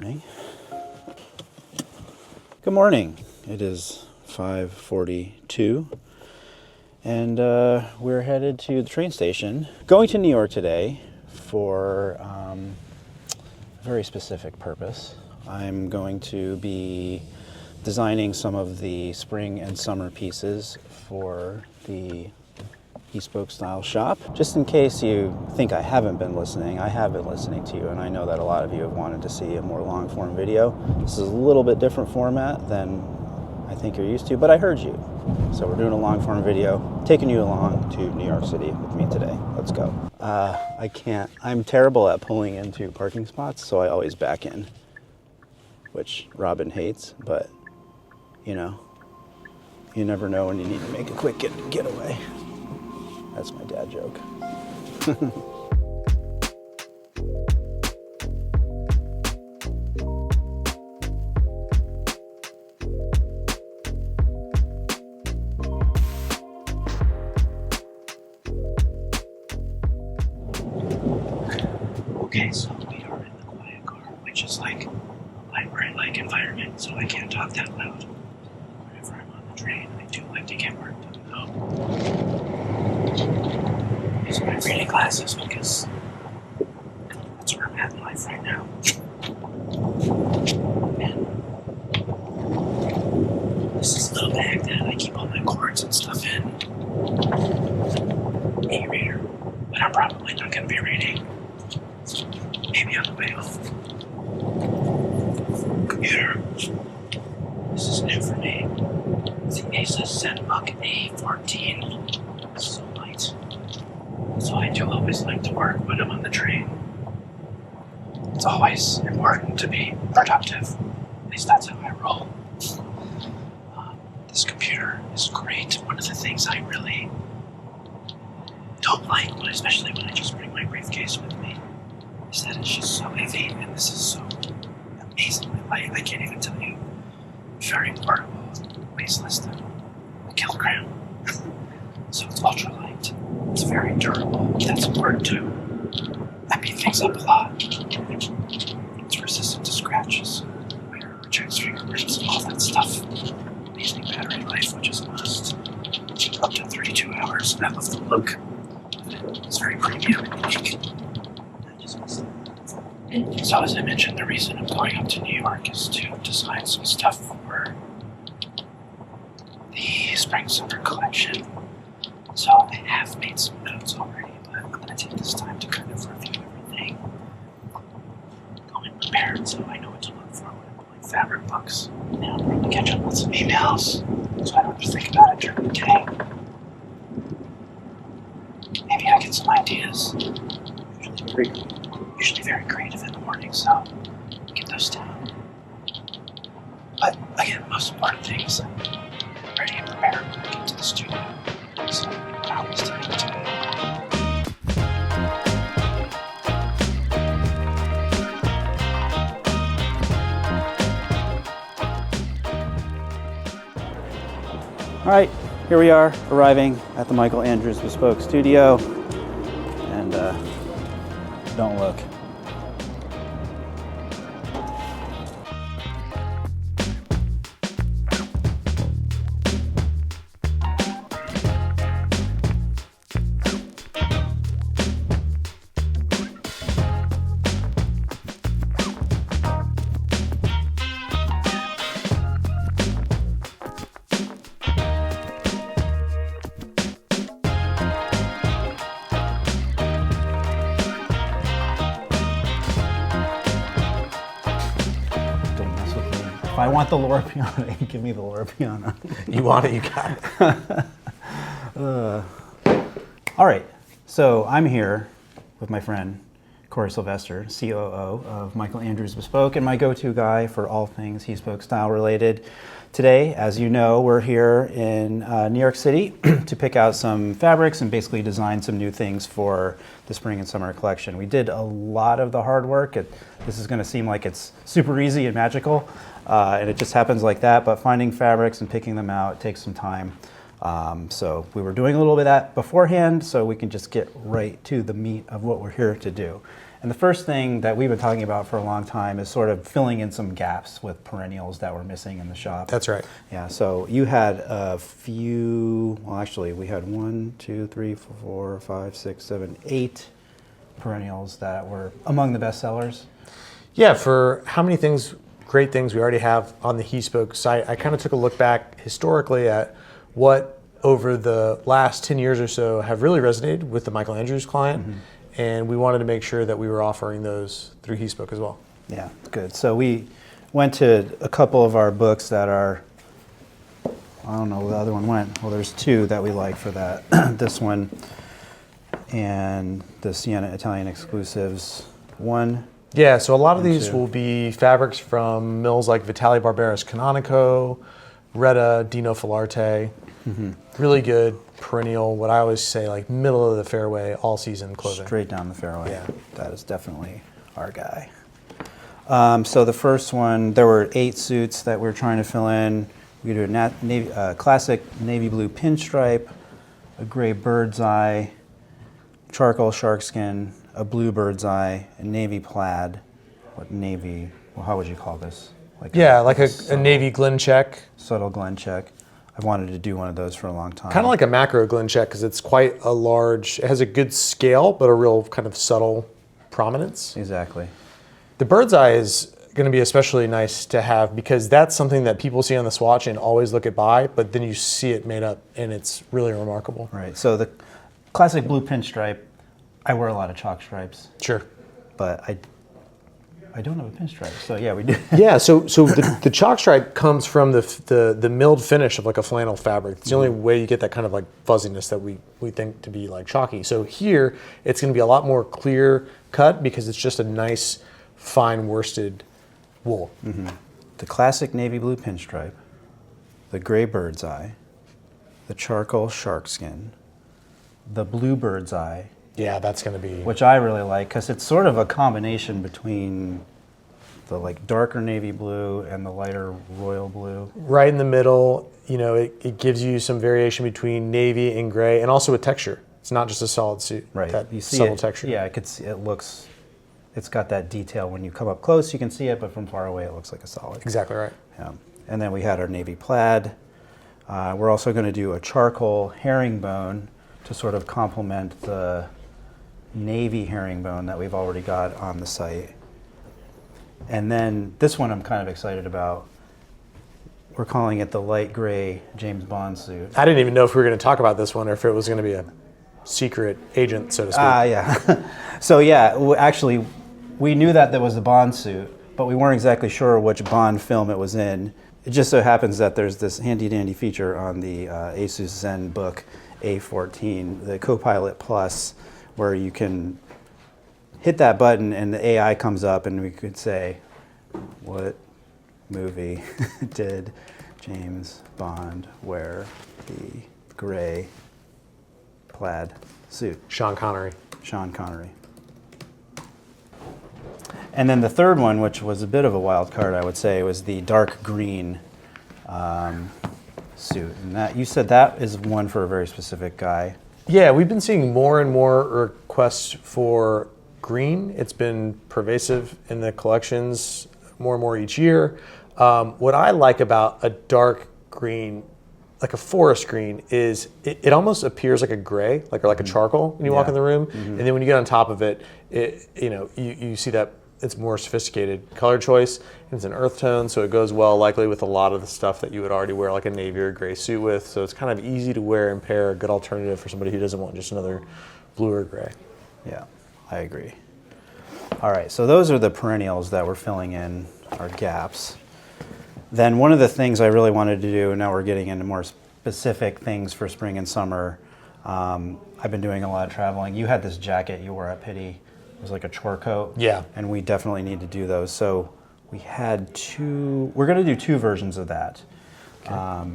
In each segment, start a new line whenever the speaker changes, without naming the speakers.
morning. Good morning. It is 5:42 and we're headed to the train station. Going to New York today for a very specific purpose. I'm going to be designing some of the spring and summer pieces for the bespoke style shop. Just in case you think I haven't been listening, I have been listening to you, and I know that a lot of you have wanted to see a more long form video. This is a little bit different format than I think you're used to, but I heard you. So we're doing a long form video, taking you along to New York City with me today. Let's go. I'm terrible at pulling into parking spots, so I always back in, which Robin hates, but you know, you never know when you need to make a quick getaway. That's my dad joke.
Okay, so we are in the quiet car, which is like a library-like environment, so I can't talk that loud. Whenever I'm on the train, I do like to get work done, though. These are my reading glasses because that's where I'm at in life right now. And this is a little bag that I keep all my cords and stuff in. E-reader, but I'm probably not going to be reading. Maybe on the way home. Computer. This is new for me. It's the Asus ZenBook A14. It's so light. So I do always like to work when I'm on the train. It's always important to be productive. At least that's how I roll. This computer is great. One of the things I really don't like, especially when I just bring my briefcase with me, is that it's just so heavy, and this is so amazingly light. I can't even tell you. Very portable, weighs less than a kilogram. So it's ultra light. It's very durable. That's important too. I beat things up a lot. It's resistant to scratches, wear, rejects fingerprints, all that stuff. Amazing battery life, which is a must. Up to 32 hours. I love the look. It's very premium and unique. So as I mentioned, the reason I'm going up to New York is to design some stuff for the spring-summer collection. So I have made some notes already, but I'm going to take this time to kind of review everything. Going prepared so I know what to look for when I'm pulling fabric books. And I'm going to catch up on some emails so I don't have to think about it during the day. Maybe I get some ideas. Usually very creative in the morning, so get those down. But again, the most important thing is I'm ready and prepared when I get to the studio. So I always tell you to.
All right, here we are, arriving at the Michael Andrews Bespoke Studio, and don't look. If I want the Loro Piana, you give me the Loro Piana.
You want it, you got it.
All right, so I'm here with my friend Corey Sylvester, COO of Michael Andrews Bespoke, and my go-to guy for all things bespoke style related. Today, as you know, we're here in New York City to pick out some fabrics and basically design some new things for the spring and summer collection. We did a lot of the hard work. This is going to seem like it's super easy and magical, and it just happens like that, but finding fabrics and picking them out takes some time. So we were doing a little bit of that beforehand, so we can just get right to the meat of what we're here to do. And the first thing that we've been talking about for a long time is sort of filling in some gaps with perennials that were missing in the shop.
That's right.
Yeah, so you had a few, well, actually, we had 1, 2, 3, 4, 5, 6, 7, 8 perennials that were among the best sellers.
Yeah, for how many great things we already have on the He Spoke site, I kind of took a look back historically at what over the last 10 years or so have really resonated with the Michael Andrews client. And we wanted to make sure that we were offering those through He Spoke as well.
Yeah, good. So we went to a couple of our books that are, I don't know where the other one went. Well, there's 2 that we like for that. This one and the Sienna Italian Exclusives 1.
Yeah, so a lot of
And
these
2.
will be fabrics from mills like Vitale Barbera's Canonico, Retta, Dino Filarte. Really good perennial, what I always say, like middle of the fairway, all season clothing.
Straight down the fairway.
Yeah.
That is definitely our guy. So the first one, there were 8 suits that we were trying to fill in. We could do a classic navy blue pinstripe, a gray bird's eye, charcoal sharkskin, a blue bird's eye, a navy plaid. What navy? Well, how would you call this? Like
a navy Glen check.
Subtle Glen check. I've wanted to do one of those for a long time.
Kind of like a macro Glen check because it's quite a large, it has a good scale, but a real kind of subtle prominence.
Exactly.
The bird's eye is going to be especially nice to have because that's something that people see on the swatch and always look at buy, but then you see it made up and it's really remarkable.
Right. So the classic blue pinstripe, I wear a lot of chalk stripes,
Sure.
but I don't have a pinstripe. So yeah, we do.
Yeah, so the chalk stripe comes from the milled finish of like a flannel fabric. It's the only way you get that kind of like fuzziness that we think to be like chalky. So here, it's going to be a lot more clear cut because it's just a nice, fine worsted wool.
The classic navy blue pinstripe, the gray bird's eye, the charcoal sharkskin, the blue bird's eye,
Yeah, that's going to be...
which I really like because it's sort of a combination between the like darker navy blue and the lighter royal blue.
Right in the middle, you know, it gives you some variation between navy and gray and also a texture. It's not just a solid suit.
Right.
That
You see
subtle
it,
texture.
Yeah, I could see it looks, it's got that detail. When you come up close, you can see it, but from far away, it looks like a solid.
Exactly right.
Yeah. And then we had our navy plaid. We're also going to do a charcoal herringbone to sort of complement the navy herringbone that we've already got on the site. And then this one I'm kind of excited about. We're calling it the light gray James Bond suit.
I didn't even know if we were going to talk about this one or if it was going to be a secret agent, so to speak.
Yeah. So yeah, actually, we knew that there was a Bond suit, but we weren't exactly sure which Bond film it was in. It just so happens that there's this handy-dandy feature on the Asus Zen book A14, the Copilot Plus, where you can hit that button and the AI comes up and we could say, what movie did James Bond wear the gray plaid suit?
Sean Connery.
Sean Connery. And then the third one, which was a bit of a wild card, I would say, was the dark green suit. And that you said that is one for a very specific guy.
Yeah, we've been seeing more and more requests for green. It's been pervasive in the collections more and more each year. What I like about a dark green, like a forest green, is it almost appears like a gray, like a charcoal when you walk in the room. And then when you get on top of it, you see that it's more sophisticated color choice. It's an earth tone, so it goes well likely with a lot of the stuff that you would already wear like a navy or gray suit with. So it's kind of easy to wear and pair, a good alternative for somebody who doesn't want just another blue or gray.
Yeah, I agree. All right, so those are the perennials that we're filling in our gaps. Then one of the things I really wanted to do, now we're getting into more specific things for spring and summer. I've been doing a lot of traveling. You had this jacket you wore at Pitti. It was like a chore coat.
Yeah.
And we definitely need to do those. So we had we're going to do 2 versions of that. Okay.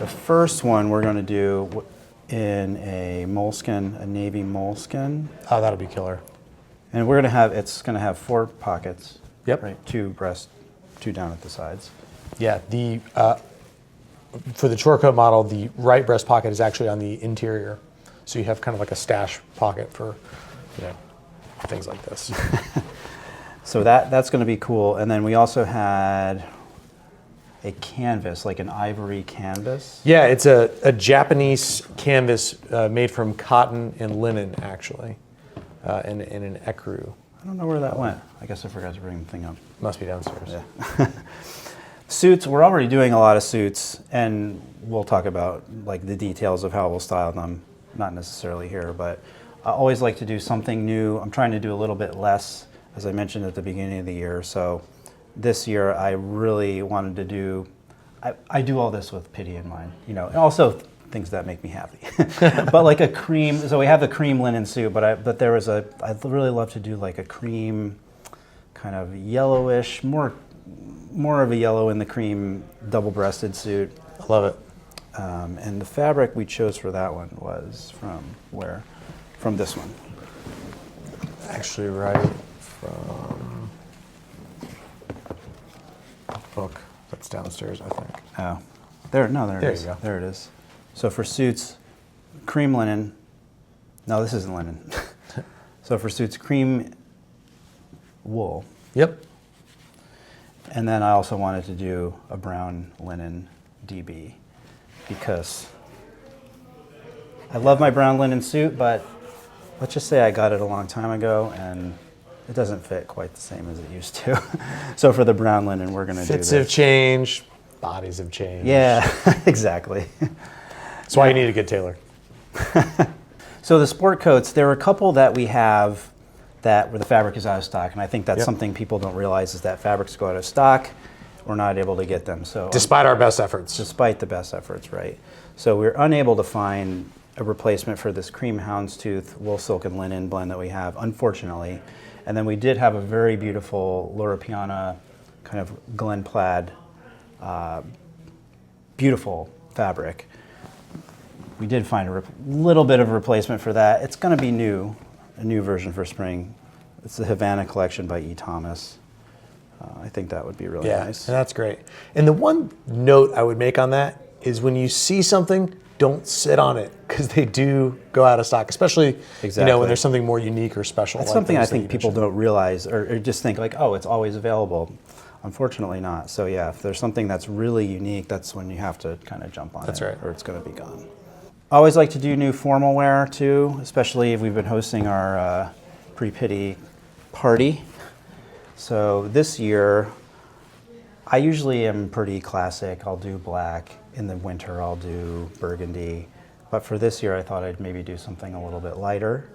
The first one we're going to do in a moleskin, a navy moleskin.
Oh, that'll be killer.
And it's going to have 4 pockets.
Yep.
Right, 2 breast, 2 down at the sides.
Yeah, for the chore coat model, the right breast pocket is actually on the interior. So you have kind of like a stash pocket for, things like this.
So that's going to be cool. And then we also had a canvas, like an ivory canvas.
Yeah, it's a Japanese canvas made from cotton and linen, actually, in an ecru.
I don't know where that went. I guess I forgot to bring the thing up.
Must be downstairs.
Yeah. Suits, we're already doing a lot of suits, and we'll talk about like the details of how we'll style them, not necessarily here, but I always like to do something new. I'm trying to do a little bit less, as I mentioned at the beginning of the year. So this year I really wanted to do, I do all this with pity in mind, you know, and also things that make me happy. But like a cream, so we have the cream linen suit, but there was I'd really love to do like a cream kind of yellowish, more of a yellow in the cream double-breasted suit.
I love it.
And the fabric we chose for that one was from where? From this one.
Actually, right from a book that's downstairs, I think.
Oh, there it
There
is.
you go.
There it is. So for suits, cream linen. No, this isn't linen. So for suits, cream wool.
Yep.
And then I also wanted to do a brown linen DB because I love my brown linen suit, but let's just say I got it a long time ago and it doesn't fit quite the same as it used to. So for the brown linen, we're going to do this.
Fits have changed, bodies have changed.
Yeah, exactly.
That's why you need a good tailor.
So the sport coats, there are a couple that we have that where the fabric is out of stock, and I think that's something people don't realize is that fabrics go out of stock. We're not able to get them. So
Despite our best efforts.
despite the best efforts, right? So we're unable to find a replacement for this cream houndstooth wool, silk, and linen blend that we have, unfortunately. And then we did have a very beautiful Lura Piana kind of Glen plaid, beautiful fabric. We did find a little bit of a replacement for that. It's going to be new, a new version for spring. It's the Havana collection by E. Thomas. I think that would be really nice.
And that's great. And the one note I would make on that is when you see something, don't sit on it because they do go out of stock, especially you know when there's something more unique or special.
That's
like
something I
those that
think
you
people
mentioned.
don't realize or just think like, oh, it's always available. Unfortunately not. So yeah, if there's something that's really unique, that's when you have to kind of jump on
That's
it
right.
or it's going to be gone. I always like to do new formal wear too, especially if we've been hosting our pre-pity party. So this year, I usually am pretty classic. I'll do black. In the winter, I'll do burgundy. But for this year, I thought I'd maybe do something a little bit lighter.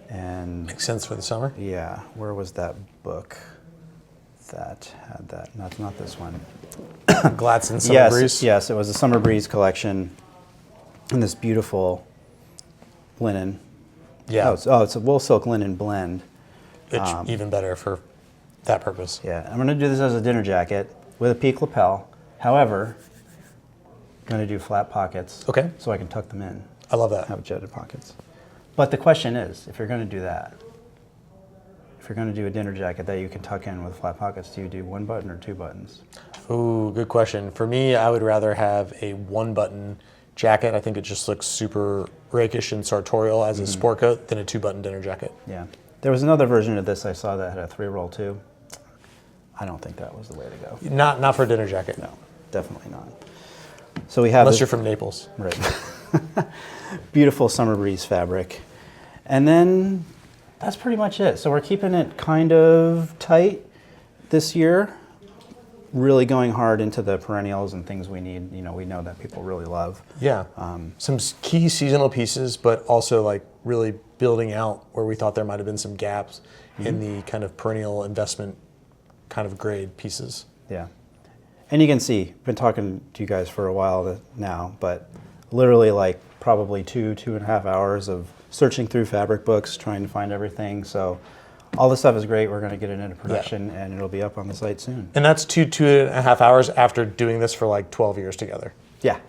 And
Makes sense for the summer.
yeah, where was that book that had that? No, it's not this one.
Gladson Summer
Yes,
Breeze.
yes, it was the Summer Breeze collection. And this beautiful linen.
Yeah.
Oh, it's a wool silk linen blend.
It's even better for that purpose.
Yeah, I'm going to do this as a dinner jacket with a peak lapel. However, I'm going to do flat pockets.
Okay.
So I can tuck them in.
I love that.
Have jetted pockets. But the question is, if you're going to do that, if you're going to do a dinner jacket that you can tuck in with flat pockets, do you do one button or two buttons?
Ooh, good question. For me, I would rather have a one-button jacket. I think it just looks super rakish and sartorial as a sport coat than a two-button dinner jacket.
Yeah. There was another version of this I saw that had a 3-roll too. I don't think that was the way to go.
Not for a dinner jacket.
No, definitely not. So we have
Unless
this-
you're from Naples.
Right. Beautiful Summer Breeze fabric. And then that's pretty much it. So we're keeping it kind of tight this year, really going hard into the perennials and things we need, you know, we know that people really love.
Yeah. Some key seasonal pieces, but also like really building out where we thought there might have been some gaps in the kind of perennial investment kind of grade pieces.
Yeah. And you can see, been talking to you guys for a while now, but literally like probably 2.5 hours of searching through fabric books, trying to find everything. So all this stuff is great. We're going to get it into production and it'll be up on the site soon.
And that's 2.5 hours after doing this for like 12 years together.
Yeah.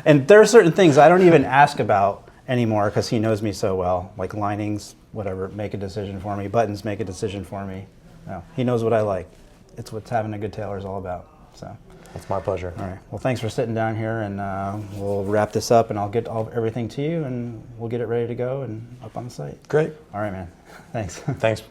And there are certain things I don't even ask about anymore because he knows me so well, like linings, whatever, make a decision for me. Buttons, make a decision for me. No, he knows what I like. It's what having a good tailor is all about. So
That's my pleasure.
All right. Well, thanks for sitting down here, and we'll wrap this up, and I'll get everything to you, and we'll get it ready to go and up on the site.
Great.
All right, man. Thanks.
Thanks.